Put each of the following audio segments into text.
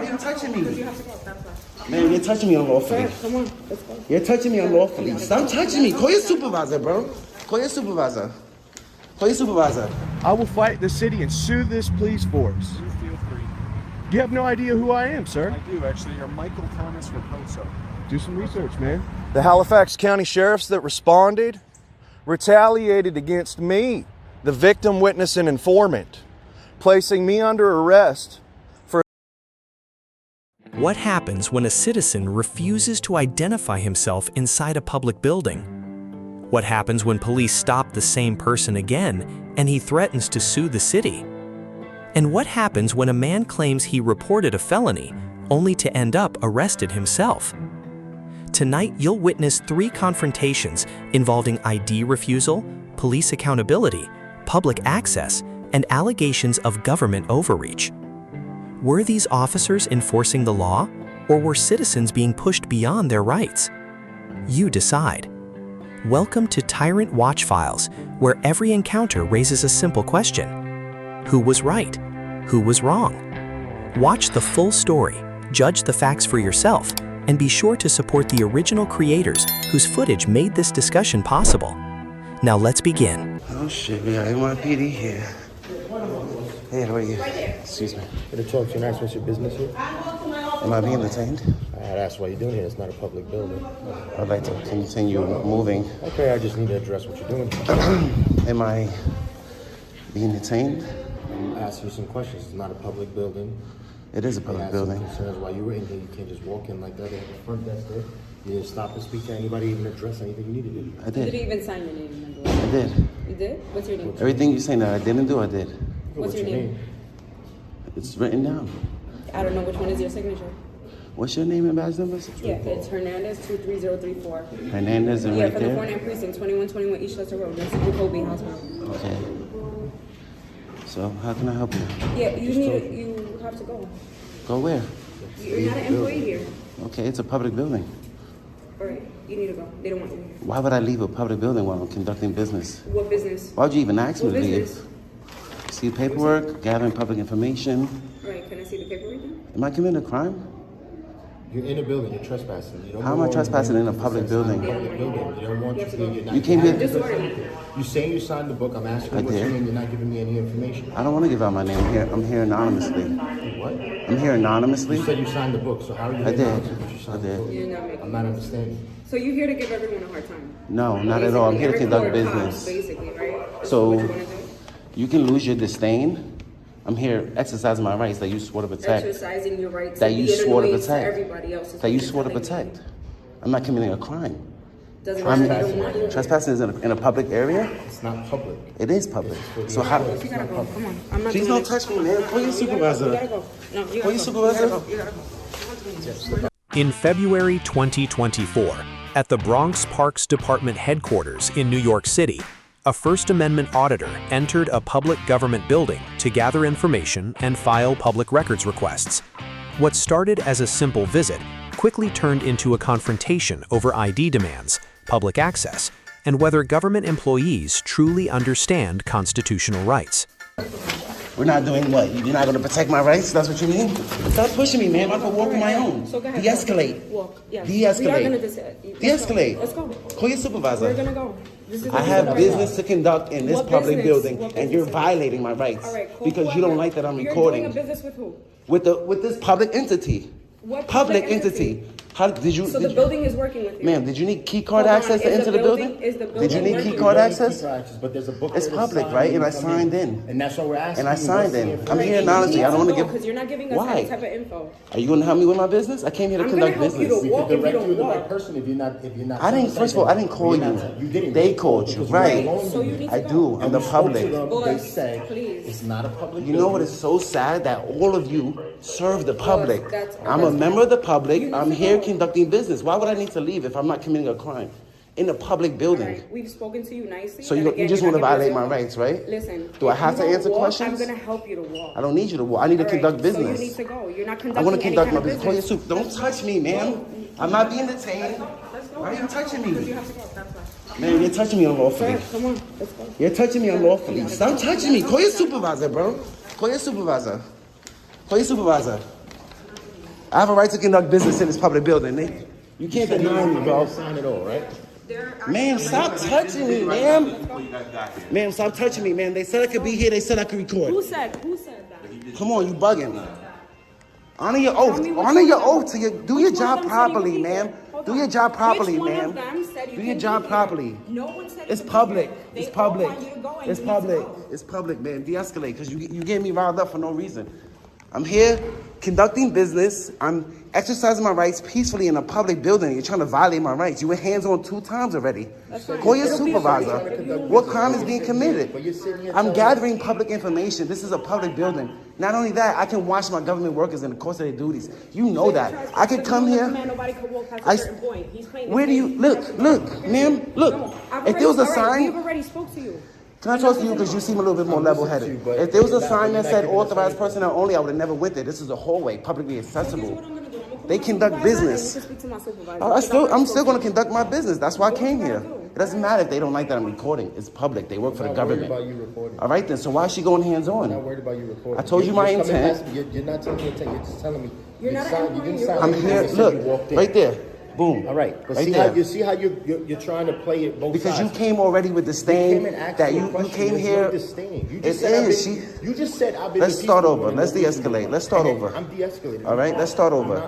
are you touching me? You have to go. That's why. Man, you're touching me unlawfully. Come on, let's go. You're touching me unlawfully. Stop touching me. Call your supervisor, bro. Call your supervisor. Call your supervisor. I will fight the city and sue this police force. You feel free. You have no idea who I am, sir. I do, actually. You're Michael Thomas Raposo. Do some research, man. The Halifax County sheriffs that responded retaliated against me, the victim, witness, and informant, placing me under arrest for... What happens when a citizen refuses to identify himself inside a public building? What happens when police stop the same person again and he threatens to sue the city? And what happens when a man claims he reported a felony only to end up arrested himself? Tonight, you'll witness 3 confrontations involving ID refusal, police accountability, public access, and allegations of government overreach. Were these officers enforcing the law, or were citizens being pushed beyond their rights? You decide. Welcome to Tyrant Watch Files, where every encounter raises a simple question. Who was right? Who was wrong? Watch the full story, judge the facts for yourself, and be sure to support the original creators whose footage made this discussion possible. Now let's begin. Oh shit, we got NYPD here. Hey, how are you? Excuse me. Gonna talk to you next. What's your business here? Am I being detained? That's why you're doing here. It's not a public building. I'd like to continue moving. Okay, I just need to address what you're doing. Am I being detained? I'm asking you some questions. It's not a public building. It is a public building. Concerns while you were in here, you can't just walk in like that at the front desk there. You didn't stop and speak to anybody, even address anything you needed to do. I You didn't did. even sign your name, remember? I did. You did? What's your name? Everything you saying that I didn't do, I did. What's your name? It's written down. I don't know which one is your signature. What's your name and badge number? Yeah, it's Hernandez 23034. Hernandez and Yeah, right for the there. 49 precinct, 2121 East Leicester Road. That's Jacoby House Road. Okay. So how can I help you? Yeah, you have to go. Go where? You're not an employee here. Okay, it's a public building. All right, you need to go. They don't want you here. Why would I leave a public building while I'm conducting business? What business? Why would you even ask me What to business? leave? See paperwork, gathering public information. All right, can I see the paperwork then? Am I committing a crime? You're in a building. You're trespassing. You don't How am I trespassing in a public building? Public building. You don't want you to be. You came here. Disorderly. You saying you signed the book. I'm asking I you what's your did. name. You're not giving me any information. I don't want to give out my name. I'm here anonymously. What? I'm here anonymously. You said you signed the book. So how are you? I here did. now since you signed I did. the book? You're not making I'm not understanding. So you're here to give everyone a hard time? No, not at all. I'm here to conduct Everyone are business. cops, basically, right? So What you want to do? you can lose your disdain. I'm here exercising my rights that you swore to protect. Exercising your rights That to you be an swore to annoyance protect. everybody else. is That you what swore to you're telling me. protect. I'm not committing a crime. Doesn't matter. They don't want you. Trespassing is in a public area? It's not public. It is public. So how? You gotta go. Come on. I'm not Please doing don't this. touch me, man. Call your You supervisor. gotta go. No, you Call your gotta go. supervisor. You gotta go. In February 2024, at the Bronx Parks Department headquarters in New York City, a First Amendment auditor entered a public government building to gather information and file public records requests. What started as a simple visit quickly turned into a confrontation over ID demands, public access, and whether government employees truly understand constitutional rights. We're not doing what? You're not going to protect my rights? That's what you mean? Stop pushing me, man. I can walk on my own. So go ahead. De-escalate. Walk. Yeah. De-escalate. We are gonna De-escalate. Let's go. Call your supervisor. We're gonna go. This is I have business to conduct in this What public business? building, What and you're business? violating my rights All right, cool. because you don't like that I'm You're recording doing a business with who? with this public entity. What Public public entity? entity? How did you? So did the you- building is working with you. Ma'am, did you need key card Hold on, access to is enter the building? Is the Did you building need working? key card You don't access? need access, but there's a book It's there to public, sign right? when And you I come signed in. And that's what we're asking. And I you. signed What's the in. I'm information? here anonymously. I don't want to give. Because you're not giving us Why? any type of info. Are you going to help me with my business? I came here to I'm conduct gonna help you business. to We walk could if you direct don't you to the walk. right person if you're not. I didn't. First of all, I didn't call you. You didn't. They called you, right? So you need to I go. do. I'm the public. They Boys, said please. it's not a public. You know what is so sad? That all of you serve the public. that's- I'm a member of the public. You need I'm to here go. conducting business. Why would I need to leave if I'm not committing a crime in a public All building? right, we've spoken to you nicely. So and you again, just you're want to not giving violate my us rights, right? Listen. Do I if have you to don't answer walk, questions? I'm gonna help you to walk. I don't need you to walk. I need to All right, conduct So you business. need to go. You're not I conducting want to any conduct kind my of business. Call your business. soup. Don't touch me, ma'am. I'm not being detained. Let's go. Why are you touching Because me? you have to go. That's why. Man, you're touching me unlawfully. Go ahead, come on. Let's go. You're touching me unlawfully. Stop touching me. Call your supervisor, bro. Call your supervisor. Call your supervisor. I have a right to conduct business in this public building. You can't deny me, bro. Sign it all, right? Ma'am, stop touching me, ma'am. Ma'am, stop touching me, ma'am. They said I could be here. They said I could record. Who said that? Come on, you bugging. Honor your oath. Honor your oath. Do your job properly, ma'am. Do your job properly, ma'am. Do your job properly. No one said it's public. It's public. It's public. It's public, man. De-escalate, because you get me riled up for no reason. I'm here conducting business. I'm exercising my rights peacefully in a public building. You're trying to violate my rights. You were hands-on 2 times already. Call your supervisor. What crime is being committed? I'm gathering public information. This is a public building. Not only that, I can watch my government workers in the course of their duties. You know that. I could come here. Where do you look, ma'am? Look. If there was a sign. We've already spoke to you. Can I talk to you because you seem a little bit more level-headed? If there was a sign that said authorized personnel only, I would have never went there. This is a hallway, publicly accessible. They conduct business. I'm still going to conduct my business. That's why I came here. It doesn't matter if they don't like that I'm recording. It's public. They work for the government. All right then. So why is she going hands-on? I'm not worried about you recording. I told you my intent. You're not telling me intent. You're just telling me. You're not I'm here. Look, right there. Boom. All right, but right see how you're trying to play it both because sides. you came already with disdain that you came here. You just said I've been. Let's start over. Let's de-escalate. Let's start over. I'm de-escalating. All right, let's start over.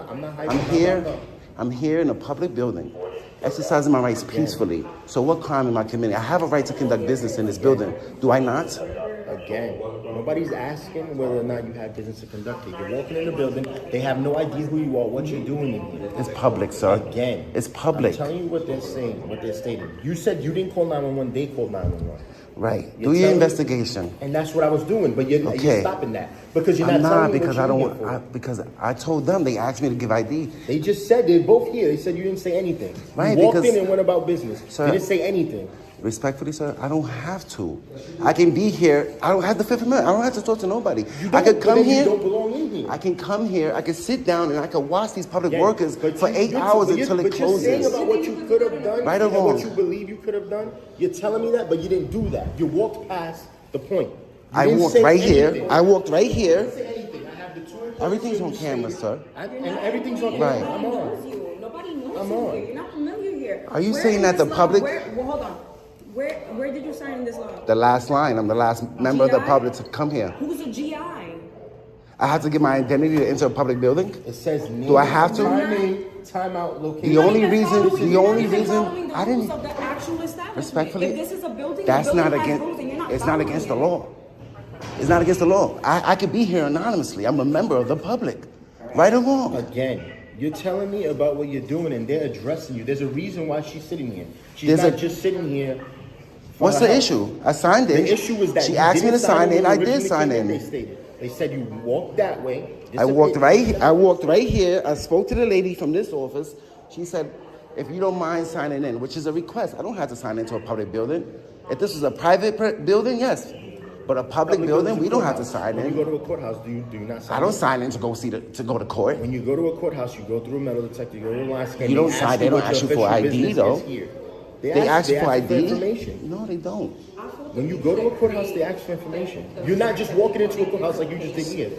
I'm here in a public building, exercising my rights peacefully. So what crime am I committing? I have a right to conduct business in this building. Do I not? Again, nobody's asking whether or not you have business to conduct it. You're walking in the building. They have no idea who you are, what you're doing in here. It's public, sir. Again, it's public. I'm telling you what they're saying, what they're stating. You said you didn't call 911. They called 911. Right. Do your investigation. And that's what I was doing, but you're stopping that because you're I'm not telling me because what I don't you're want. here for. Because I told them they asked me to give ID. They just said they're both here. They said you didn't say anything. Right. You walked in and went about business. Sir, you didn't say anything. Respectfully, sir, I don't have to. I can be here. I don't have the Fifth Amendment. I don't have to talk to nobody. I could come here. You don't belong in here. I can come here. I can sit down and I can watch these public workers for 8 hours until it closes. You're saying about what you could have done, right or wrong? What you believe you could have done. You're telling me that, but you didn't do that. You walked past the point. I walked right here. I walked right here. I didn't say anything. I have the two. Everything's on camera, sir. And everything's on right. camera. I'm on. Nobody knows you here. You're not familiar here. Are you saying that the public? Hold on. Where did you sign in this law? The last line. I'm the last member of the public to come here. Who's a GI? I have to give my identity to enter a public building? It says name. Do I have to? Time out, location. The only reason I didn't. Respectfully, if this is a building, that's not against. It's not against the law. It's not against the law. I could be here anonymously. I'm a member of the public. Right or wrong? Again, you're telling me about what you're doing, and they're addressing you. There's a reason why she's sitting here. She's not just sitting here. What's the issue? I signed in. The issue is that she asked me to sign in. I did sign in. They said you walked that way. I walked right here. I spoke to the lady from this office. She said, if you don't mind signing in, which is a request. I don't have to sign into a public building. If this is a private building, yes. But a public building, we don't have to sign in. When you go to a courthouse, do you not sign in? I don't sign in to go to court. When you go to a courthouse, you go through a metal detector, you go to a line scan. You don't sign. They don't ask you for ID though. They ask you for ID. No, they don't. When you go to a courthouse, they ask for information. You're not just walking into a courthouse like you just did here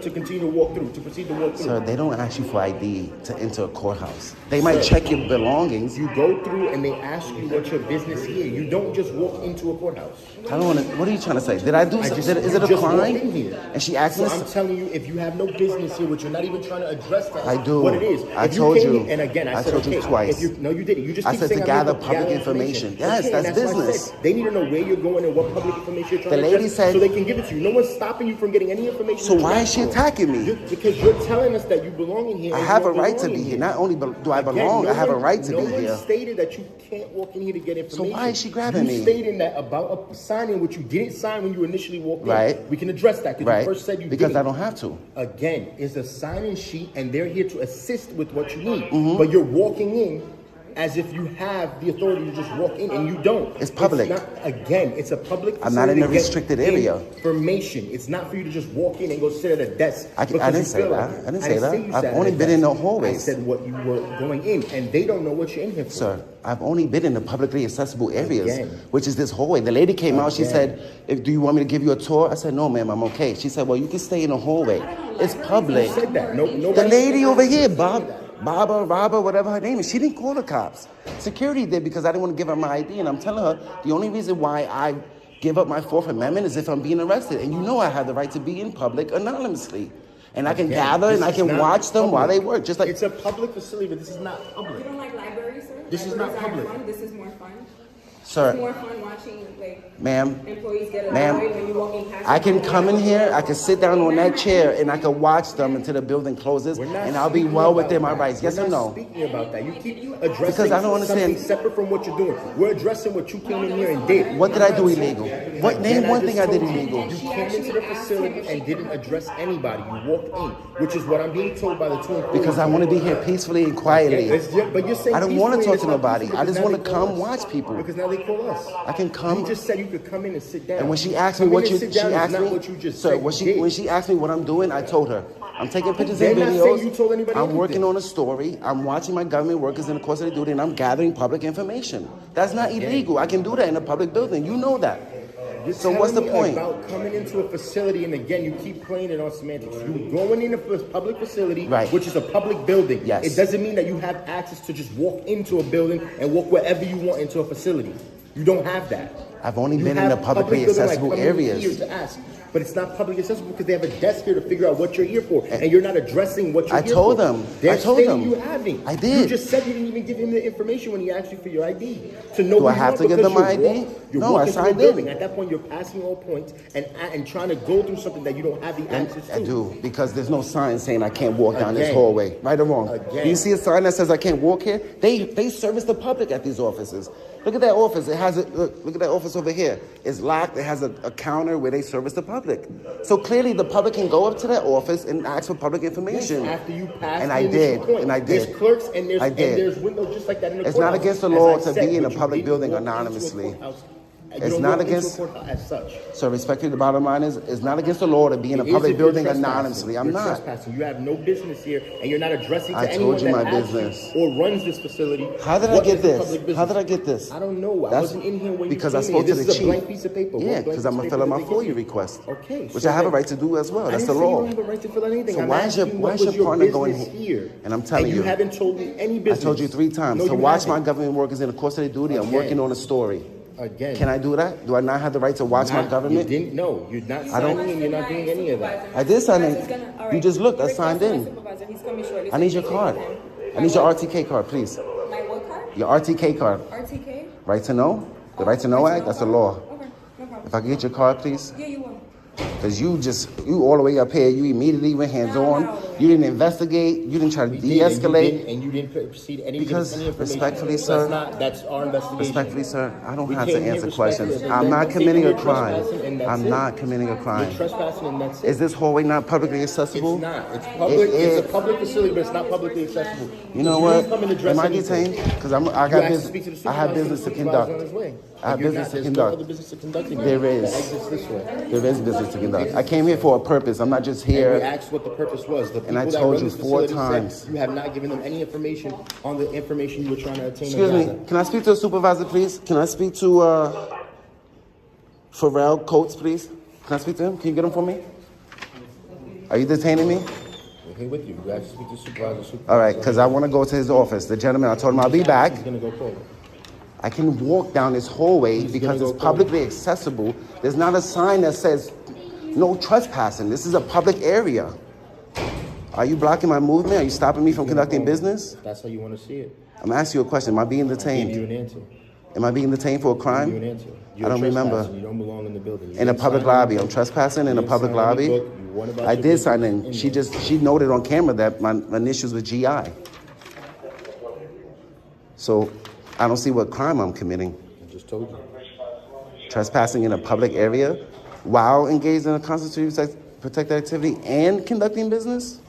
to continue to walk through, to proceed to walk through. Sir, they don't ask you for ID to enter a courthouse. They might check your belongings. You go through and they ask you what's your business here. You don't just walk into a courthouse. I don't want to. What are you trying to say? Did I do? Is it a crime? And she asked me. I'm telling you, if you have no business here, which you're not even trying to address that. I do. What it is. I told you. And again, I told you twice. No, you didn't. You just. I said to gather public information. Yes, that's business. They need to know where you're going and what public information you're trying to lady said, so they can give it to you. No one's stopping you from getting any information. So why is she attacking me? Because you're telling us that you belong in here. I have a right to be here. Not only do I belong, I have a right to be here. No one stated that you can't walk in here to get information. So why is she grabbing me? You stating that about a signing which you didn't sign when you initially walked in. Right. We can address that because you first said you didn't. Because I don't have to. Again, it's a sign-in sheet and they're here to assist with what you need. But you're walking in as if you have the authority to just walk in, and you don't. It's public. It's a public facility. I'm not in a to get restricted area. Information. It's not for you to just walk in and go sit at a desk. I didn't say that. I didn't say that. You I've sat only at a been in desk. the hallways. I said what you were going in, and they don't know what you're in here for. Sir, I've only been in the publicly accessible areas, Again. which is this hallway. The lady came out, she Again. said, do you want me to give you a tour? I said, no, ma'am, I'm okay. She said, well, you can stay in the hallway. It's public. Who said that? No, The lady over here, Baba, whatever her name is, she didn't call the cops. Security did because I didn't want to give her my ID, and I'm telling her the only reason why I give up my Fourth Amendment is if I'm being arrested. And you know I have the right to be in public anonymously. And I can gather and I can watch them while they work. Just like it's a public facility, but this is not public. You don't like libraries, sir? This is not Libraries public. are fun. This is more fun. Sir, It's more fun watching like ma'am, employees get ma'am, annoyed when you're walking past. I can them. come in here, I can sit down on that chair, and I can watch them until the building closes, We're not and I'll be speaking well about within my that. rights. Yes We're or not no? speaking about that. You keep addressing Because I don't understand. something separate from what you're doing. We're addressing what you came in here and did. What did I do illegal? What name one thing I did illegal? You came into the facility and didn't address anybody. You walked in, which is what I'm being told by the two employees. Because I want to be here peacefully and quietly. But you're saying I don't want to peacefully, talk it's to not nobody. peaceful I just because want to now they call come us. watch people. Because now they call us. I can come. You just said you could come in and sit down. And when she asked me Come what in you, and sit she down is asked not me, what you just sir, said when you did. she asked me what I'm doing, I told her, I'm taking pictures They're and not videos. saying you told anybody I'm anything. working on a story. I'm watching my government workers in the course of their duty, and I'm gathering public information. That's not illegal. I can do that in a public building. You know that. You're So what's the telling me point? about coming into a facility, and again, you keep playing it on semantics. You're going in a public facility, Right. which is a public building. Yes. It doesn't mean that you have access to just walk into a building and walk wherever you want into a facility. You don't have that. I've only You been in have the publicly public building, like, accessible coming in areas. here to ask, but it's not publicly accessible because they have a desk here to figure out what you're here for, and you're not addressing what you're I here told for. them. They're I told stating them. you haven't. I did. You just said you didn't even give him the information when he asked you for your ID to know. Do who I you have are to give because them my you're ID? You're No, I walking through a signed building. in. At that point, you're passing all points and trying to go through something that you don't have the access to. I do, because there's no sign saying I can't walk down this Again. hallway. Right or wrong? Again. Do you see a sign that says I can't walk here? They service the public at these offices. Look at that office. It has a look at that office over here. It's locked. It has a counter where they service the public. So clearly the public can go up to that office and ask for public information. Yes, after you pass and the I initial did, point. and I did. There's clerks and there's I did. and there's windows just like that in the It's not courthouse. against the As law I to said, be in a but you public didn't building walk into a anonymously. courthouse. You It's don't not walk into a against- courthouse as such. So respectfully, the bottom line is, it's not against the law to be in a It is public if you're building trespassing. anonymously. I'm You're not. trespassing. You have no business here, and you're not addressing to I anyone told you that my asks you business. or runs this facility. How did I what get is the this? public business. How did I get this? I don't know. I wasn't in here when because you I came spoke here. to This the is chief. a blank piece of paper. Yeah, What blank because I'm piece gonna of fill out paper my did they FOIA give you? request. Okay, Which so I have a then- right to do as well. I That's didn't the say you law. don't have a right to fill out anything. So I'm why is your asking what was partner going business here? here? And I'm telling and you. you haven't told me any I business. told you 3 times No, to you watch my haven't. government workers in the course of their duty. I'm Again. working on a story. Again. Can I do that? Do I not have the right to watch my government? You didn't know. You're not I don't- signing and you're not doing any of that. I did sign in. He's gonna- all right. You just looked. I Request signed my in. supervisor. He's coming shortly. I need your card. I need your RTK card, please. My what card? Your RTK card. RTK? Right to know? The Right to Know Act? That's the law. Okay, no problem. If I could get your card, please. Yeah, you will. Because you all the way up here, you immediately went hands on. You didn't investigate. You didn't try to We did, de-escalate. and you didn't proceed any Because any information. respectfully, sir, That's our investigation. Respectfully, sir, I don't We have came to here answer respectfully. questions. I'm not committing a You're crime. trespassing and that's I'm it. not committing a You're crime. trespassing and that's it. Is this hallway not publicly accessible? It's not. It's public. It It's a is. public facility, but it's not publicly accessible. You know You what? didn't come and address Am I anything. detained? Because I You got asked to business. speak to the I have supervisor, business to the supervisor's conduct. on his way. I have You're business not. to There's conduct. No other business to conduct in There here. is. The exit's this way. There is business to conduct. I came here for a purpose. I'm not just And we here. asked what the purpose was. The And I people that told run you this 4 facility said times. you have not given them any information on the information you were trying to obtain. Excuse me. Can I speak to a supervisor, please? Can I speak to Pharrell Coates, please? Can I speak to him? Can you get him for me? Are you detaining me? We're here with you. You have to speak to the supervisor. All right, because I want to go to his office. The gentleman, I told him I'll be back. He's gonna go forward. I can walk down this hallway He's because gonna it's go publicly accessible. There's not a sign that says no trespassing. This is a public area. Are you blocking my movement? Are you stopping me from conducting business? That's how you want to see it. I'm asking you a question. Am I being Give you detained? an answer. Am I being detained for a Give you an crime? answer. I don't remember. You don't belong in the building. You In a didn't public sign lobby. any I'm book. trespassing in You a didn't public sign any lobby. book. You won about I your did sign business in. there. She noted on camera that my initials were GI. So I don't see what crime I'm committing. I just told you. Trespassing in a public area while engaged in a constitutionally protected activity and conducting business?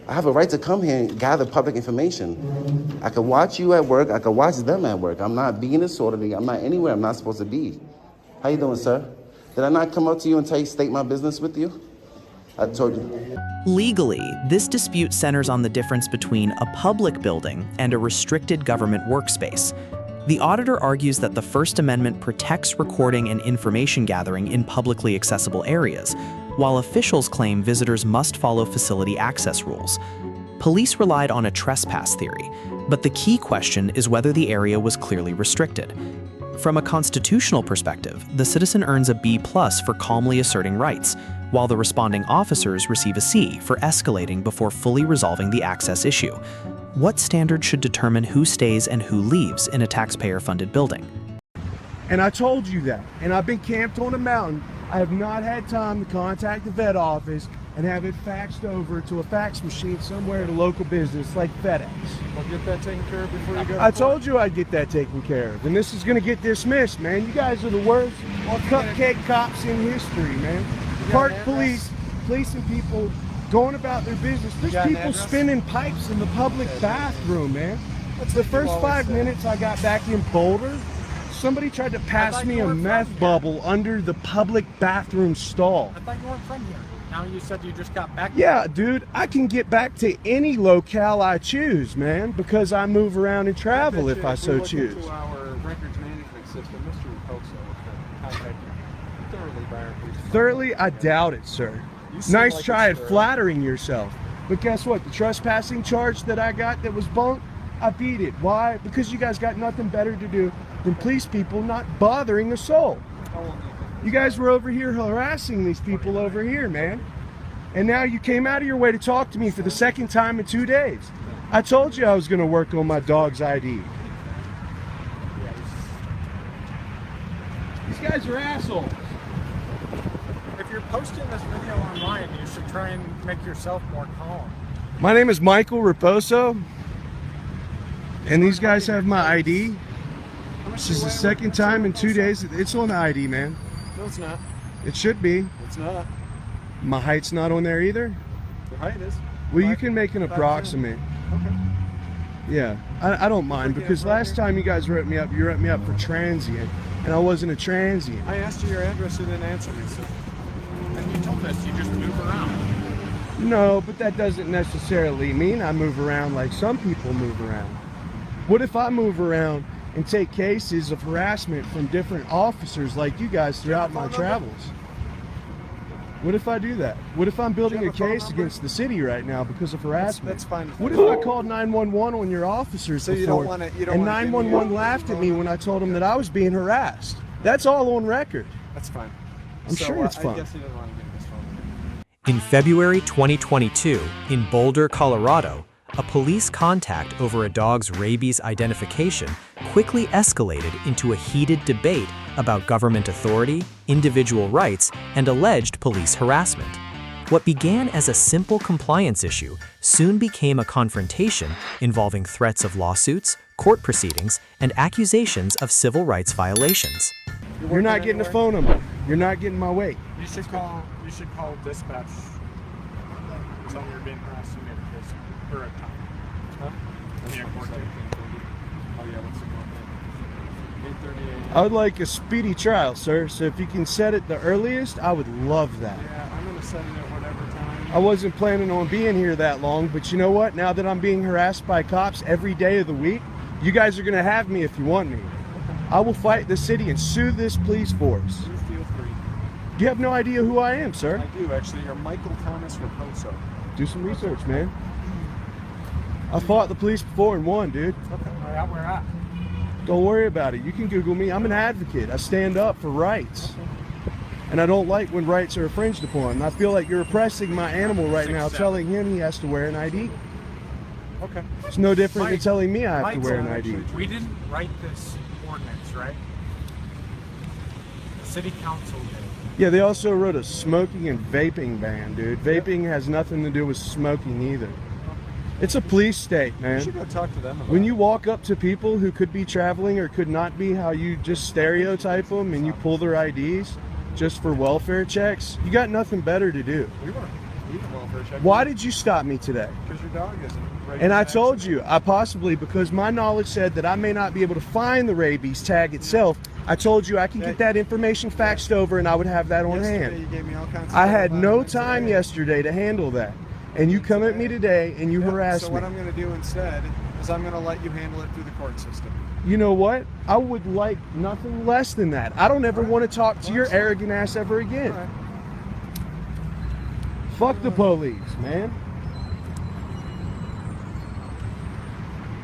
I have a right to come here and gather public information. I can watch you at work. I can watch them at work. I'm not being disorderly. I'm not anywhere I'm not supposed to be. How you doing, sir? Did I not come up to you and state my business with you? I told you. Legally, this dispute centers on the difference between a public building and a restricted government workspace. The auditor argues that the First Amendment protects recording and information gathering in publicly accessible areas, while officials claim visitors must follow facility access rules. Police relied on a trespass theory, but the key question is whether the area was clearly restricted. From a constitutional perspective, the citizen earns a B+ for calmly asserting rights, while the responding officers receive a C for escalating before fully resolving the access issue. What standard should determine who stays and who leaves in a taxpayer-funded building? And I told you that. And I've been camped on a mountain. I have not had time to contact the vet office and have it faxed over to a fax machine somewhere at a local business like FedEx. Well, get that taken care of before you go. I told you I'd get that taken care of. And this is going to get dismissed, man. You guys are the worst cupcake cops in history, man. Park police, policing people, going about their business. There's people spinning pipes in the public bathroom, man. The first 5 minutes I got back in Boulder, somebody tried to pass me a meth bubble under the public bathroom stall. I thought you weren't from here. Now you said you just got back. Yeah, dude, I can get back to any locale I choose, man, because I move around and travel if I so choose. To our records management system, Mr. Reposo can contact you thoroughly by our police. Thoroughly? I doubt it, sir. Nice like try at flattering yourself. But guess what? The trespassing charge that I got that was bunked, I beat it. Why? Because you guys got nothing better to do than police people not bothering a soul. You guys were over here harassing these people over here, man. And now you came out of your way to talk to me for the second time in 2 days. I told you I was going to work on my dog's ID. These guys are assholes. If you're posting this video online, you should try and make yourself more calm. My name is Michael Reposo, and these guys have my ID. This is the second time in 2 days. It's on the ID, man. No, it's not. It should be. It's not. My height's not on there either? Your height is. Well, you can make an approximate. Okay. Yeah, I don't mind, because last time you guys wrote me up, you wrote me up for transient, and I wasn't a transient. I asked you your address, you didn't answer me, so. And you told us you just move around. No, but that doesn't necessarily mean I move around like some people move around. What if I move around and take cases of harassment from different officers like you guys throughout my travels? What if I do that? What if I'm building a case against the city right now because of harassment? That's fine. What if I called 911 on your officers So before, you don't want to, and 911 laughed at me when I told them that I was being harassed? That's all on record. That's fine. I'm sure it's fine. I guess he doesn't want to get this phone. In February 2022, in Boulder, Colorado, a police contact over a dog's rabies identification quickly escalated into a heated debate about government authority, individual rights, and alleged police harassment. What began as a simple compliance issue soon became a confrontation involving threats of lawsuits, court proceedings, and accusations of civil rights violations. You're not getting a phone number. You're not getting my weight. You should call dispatch. Tell them you're being harassed in your case. Or a time. Huh? Yeah, court date. Oh yeah, what's the court date? 8:30 a.m. I would like a speedy trial, sir. So if you can set it the earliest, I would love that. Yeah, I'm gonna set it at whatever time. I wasn't planning on being here that long, but you know what? Now that I'm being harassed by cops every day of the week, you guys are gonna have me if you want me. I will fight the city and sue this police force. Please feel free. You have no idea who I am, sir. I do actually. You're Michael Thomas Reposo. Do some research, man. I fought the police before and won, dude. Okay, where at? Don't worry about it. You can Google me. I'm an advocate. I stand up for rights. And I don't like when rights are infringed upon. I feel like you're oppressing my animal right now, telling him he has to wear an ID. Okay. It's no different than telling me I have to wear an ID. We didn't write this ordinance, right? The city council did. Yeah, they also wrote a smoking and vaping ban, dude. Vaping has nothing to do with smoking either. It's a police state, You man. should go talk to them about When you walk up to people who could be traveling or could not be, how you just stereotype them and you pull their IDs just for welfare checks, you got nothing better to do. We were welfare check. Why did you stop me today? Because your dog isn't. And I told you, I possibly, because my knowledge said that I may not be able to find the rabies tag itself, I told you I can get that information faxed over and I would have that on Yesterday hand. you gave me all kinds of I stuff had about no it time today. yesterday to handle that. And you come at me today and you harass So me. what I'm going to do instead is I'm going to let you handle it through the court system. You know what? I would like nothing less than that. I don't ever want to talk to your arrogant ass ever again. All right. Fuck the police, man.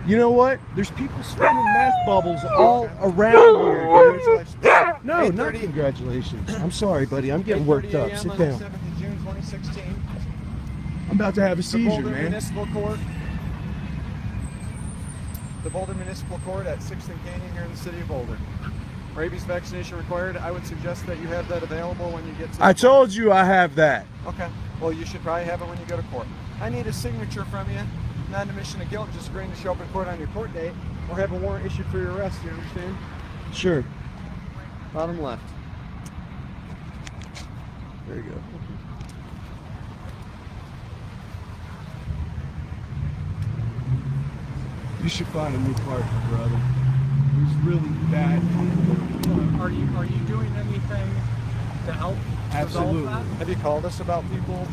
You know what? There's people spinning meth bubbles all around here, dude. No, not congratulations. I'm sorry, buddy. I'm getting worked up. 8:30 Sit a.m. on the down. 7th of June 2016. I'm about to have a The seizure, Boulder man. Municipal Court. The Boulder Municipal Court at 6th and Canyon here in the city of Boulder. Rabies vaccination required. I would suggest that you have that available when you get to the I told you I have that. Okay. Well, you should probably have it when you go to court. I need a signature from you, not an admission of guilt, just agreeing to show up in court on your court date, or have a warrant issued for your arrest. You understand? Sure. Bottom left. There you go. You should find a new partner, brother. He's really bad. Are you doing anything to help Absolutely. resolve that? Have you called us about people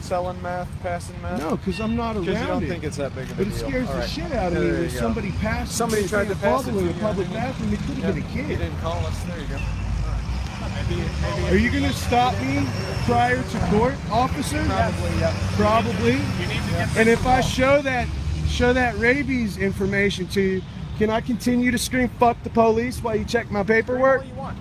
selling meth, passing meth? No, because I'm not around Because you don't it. think it's that big of a But it deal. scares All the right. shit out of me There when you go. somebody passes. Somebody tried to pass it bubble in to a you, public didn't you? bathroom. It could have been a You kid. didn't call us. There you go. Maybe Are you going to stop me prior to court, officer? Probably, yeah. Probably. You need to get And if I show that rabies information to you, can I continue to scream "fuck the police" while you check my paperwork? what you want.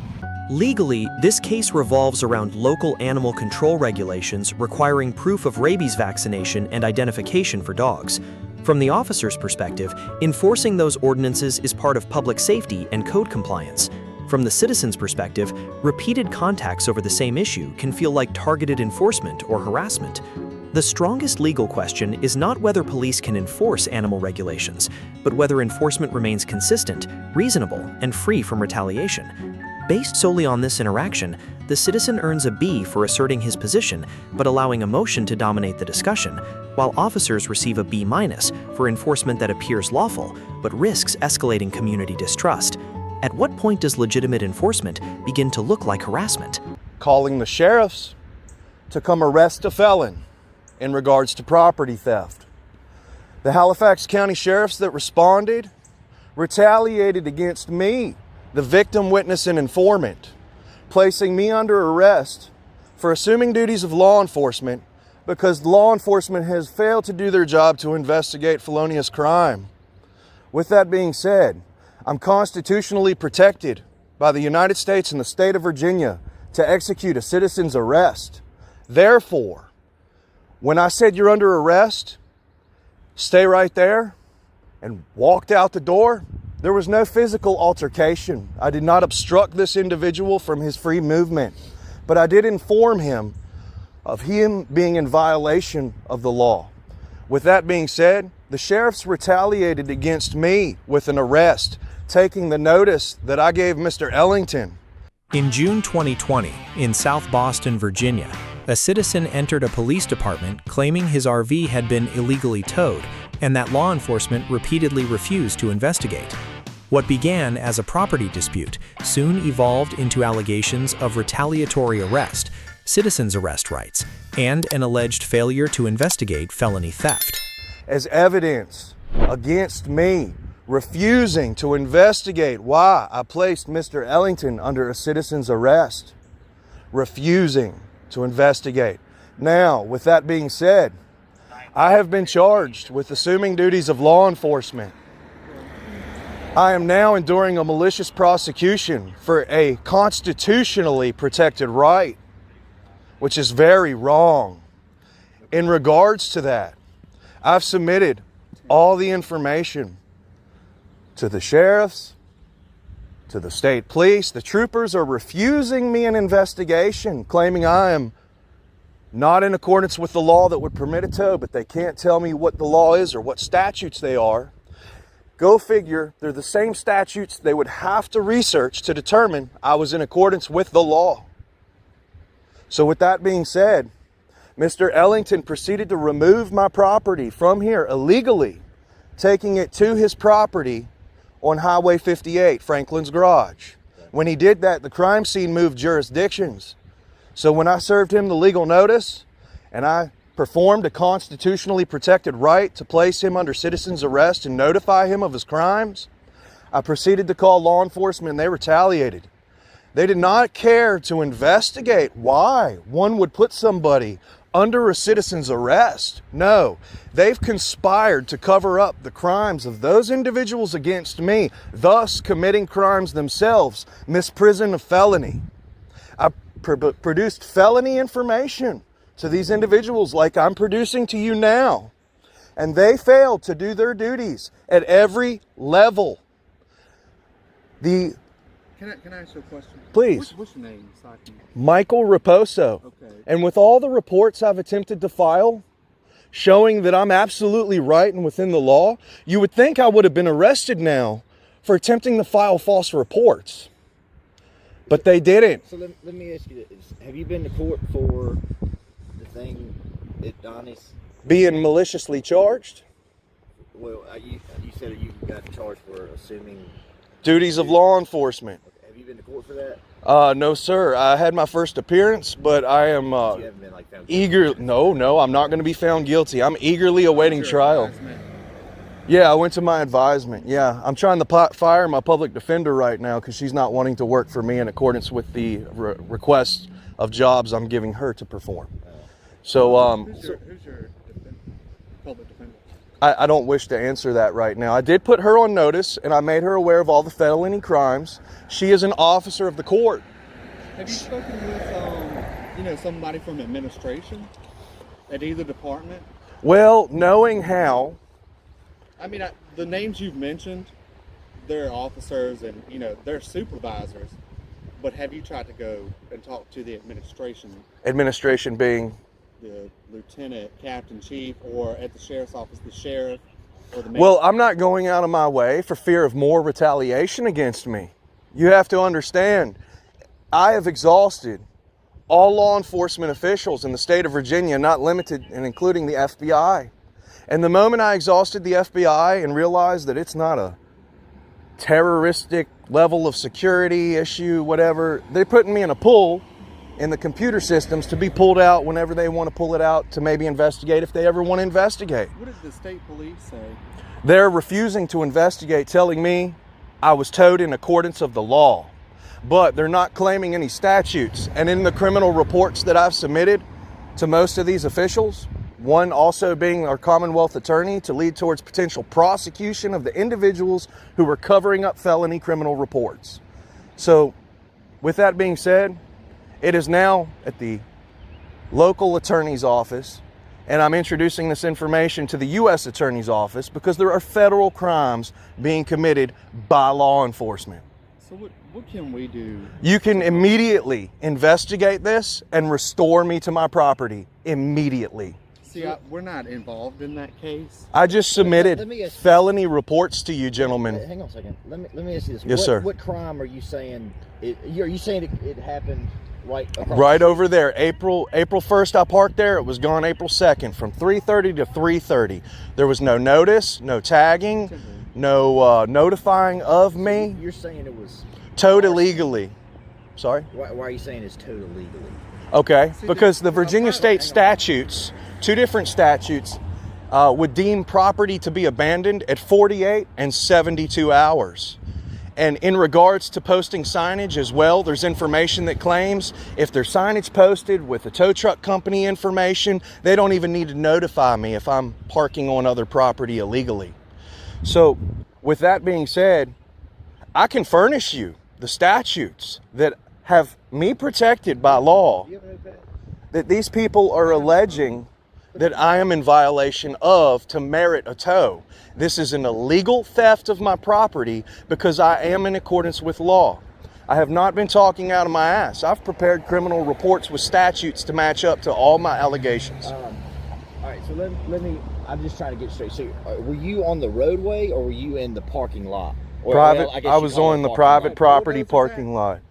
Legally, this case revolves around local animal control regulations requiring proof of rabies vaccination and identification for dogs. From the officer's perspective, enforcing those ordinances is part of public safety and code compliance. From the citizen's perspective, repeated contacts over the same issue can feel like targeted enforcement or harassment. The strongest legal question is not whether police can enforce animal regulations, but whether enforcement remains consistent, reasonable, and free from retaliation. Based solely on this interaction, the citizen earns a B for asserting his position but allowing emotion to dominate the discussion, while officers receive a B- for enforcement that appears lawful but risks escalating community distrust. At what point does legitimate enforcement begin to look like harassment? Calling the sheriffs to come arrest a felon in regards to property theft. The Halifax County sheriffs that responded retaliated against me, the victim, witness, and informant, placing me under arrest for assuming duties of law enforcement because law enforcement has failed to do their job to investigate felonious crime. With that being said, I'm constitutionally protected by the United States and the state of Virginia to execute a citizen's arrest. Therefore, when I said you're under arrest, stay right there, and walked out the door, there was no physical altercation. I did not obstruct this individual from his free movement, but I did inform him of him being in violation of the law. With that being said, the sheriffs retaliated against me with an arrest, taking the notice that I gave Mr. Ellington. In June 2020, in South Boston, Virginia, a citizen entered a police department claiming his RV had been illegally towed and that law enforcement repeatedly refused to investigate. What began as a property dispute soon evolved into allegations of retaliatory arrest, citizens' arrest rights, and an alleged failure to investigate felony theft. As evidence against me refusing to investigate why I placed Mr. Ellington under a citizen's arrest. Refusing to investigate. Now, with that being said, I have been charged with assuming duties of law enforcement. I am now enduring a malicious prosecution for a constitutionally protected right, which is very wrong. In regards to that, I've submitted all the information to the sheriffs, to the state police. The troopers are refusing me an investigation, claiming I am not in accordance with the law that would permit a tow, but they can't tell me what the law is or what statutes they are. Go figure, they're the same statutes they would have to research to determine I was in accordance with the law. So with that being said, Mr. Ellington proceeded to remove my property from here illegally, taking it to his property on Highway 58, Franklin's Garage. When he did that, the crime scene moved jurisdictions. So when I served him the legal notice and I performed a constitutionally protected right to place him under citizen's arrest and notify him of his crimes, I proceeded to call law enforcement and they retaliated. They did not care to investigate why one would put somebody under a citizen's arrest. No, they've conspired to cover up the crimes of those individuals against me, thus committing crimes themselves, misprision of felony. I produced felony information to these individuals like I'm producing to you now, and they failed to do their duties at every level. Can I ask you a question? Please. What's your name? So I can... Michael Raposo. Okay. And with all the reports I've attempted to file, showing that I'm absolutely right and within the law, you would think I would have been arrested now for attempting to file false reports. But they didn't. So let me ask you this. Have you been to court for the thing at Donnie's? Being maliciously charged? Well, you said you got charged for assuming... Duties of law enforcement. Okay. Have you been to court for that? No, sir. I had my first appearance, but I am You haven't been like found eager. No, I'm not going to be found guilty. I'm eagerly awaiting trial. Yeah, I went to my advisement. Yeah, I'm trying to fire my public defender right now because she's not wanting to work for me in accordance with the request of jobs I'm giving her to perform. So, Who's your public defender? I don't wish to answer that right now. I did put her on notice, and I made her aware of all the felony crimes. She is an officer of the court. Have you spoken with, somebody from administration at either department? Well, knowing how... I mean, the names you've mentioned, they're officers and, they're supervisors. But have you tried to go and talk to the administration? Administration being... The lieutenant, captain, chief, or at the sheriff's office, the sheriff, or the mayor? Well, I'm not going out of my way for fear of more retaliation against me. You have to understand, I have exhausted all law enforcement officials in the state of Virginia, not limited and including the FBI. And the moment I exhausted the FBI and realized that it's not a terroristic level of security issue, whatever, they're putting me in a pool in the computer systems to be pulled out whenever they want to pull it out to maybe investigate if they ever want to investigate. What did the state police say? They're refusing to investigate, telling me I was towed in accordance of the law. But they're not claiming any statutes. And in the criminal reports that I've submitted to most of these officials, one also being our Commonwealth attorney to lead towards potential prosecution of the individuals who were covering up felony criminal reports. So with that being said, it is now at the local attorney's office, and I'm introducing this information to the U.S. Attorney's Office because there are federal crimes being committed by law enforcement. So what can we do? You can immediately investigate this and restore me to my property immediately. See, we're not involved in that case. I just submitted Let me ask you- felony reports to you, gentlemen. Hang on a second. Let me ask you this. Yes, sir. What crime are you saying? Are you saying it happened right across Right the over there, April 1st I parked there. It was gone April 2nd from 3:30 to 3:30. There was no notice, no tagging, no notifying of me. You're saying it was Towed illegally. Sorry? why are you saying it's towed illegally? Okay, because the Virginia state statutes, two different statutes, would deem property to be abandoned at 48 and 72 hours. And in regards to posting signage as well, there's information that claims if there's signage posted with the tow truck company information, they don't even need to notify me if I'm parking on other property illegally. So with that being said, I can furnish you the statutes that have me protected by law that these people are alleging that I am in violation of to merit a tow. This is an illegal theft of my property because I am in accordance with law. I have not been talking out of my ass. I've prepared criminal reports with statutes to match up to all my allegations. All right, so let me. I'm just trying to get straight. So, were you on the roadway or were you in the parking lot? Private. Well, guess I you was call it on the parking private lot. property parking lot.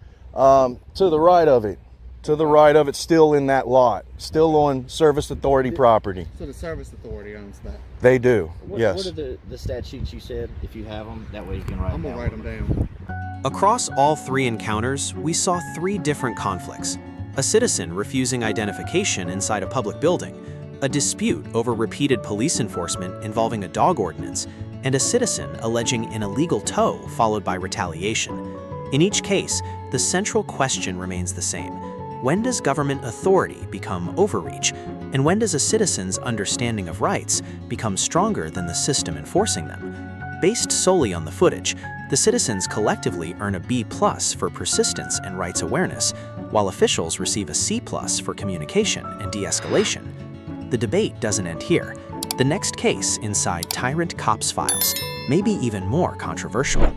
To the right of it. To the right of it, still in that lot, still on Service Authority property. So the service authority owns that. They do, yes. What are the statutes you said, if you have them? That way you can write I'm them gonna down. write them down. Across all 3 encounters, we saw 3 different conflicts. A citizen refusing identification inside a public building, a dispute over repeated police enforcement involving a dog ordinance, and a citizen alleging an illegal tow followed by retaliation. In each case, the central question remains the same. When does government authority become overreach? And when does a citizen's understanding of rights become stronger than the system enforcing them? Based solely on the footage, the citizens collectively earn a B+ for persistence and rights awareness, while officials receive a C+ for communication and de-escalation. The debate doesn't end here. The next case inside Tyrant Cops files may be even more controversial.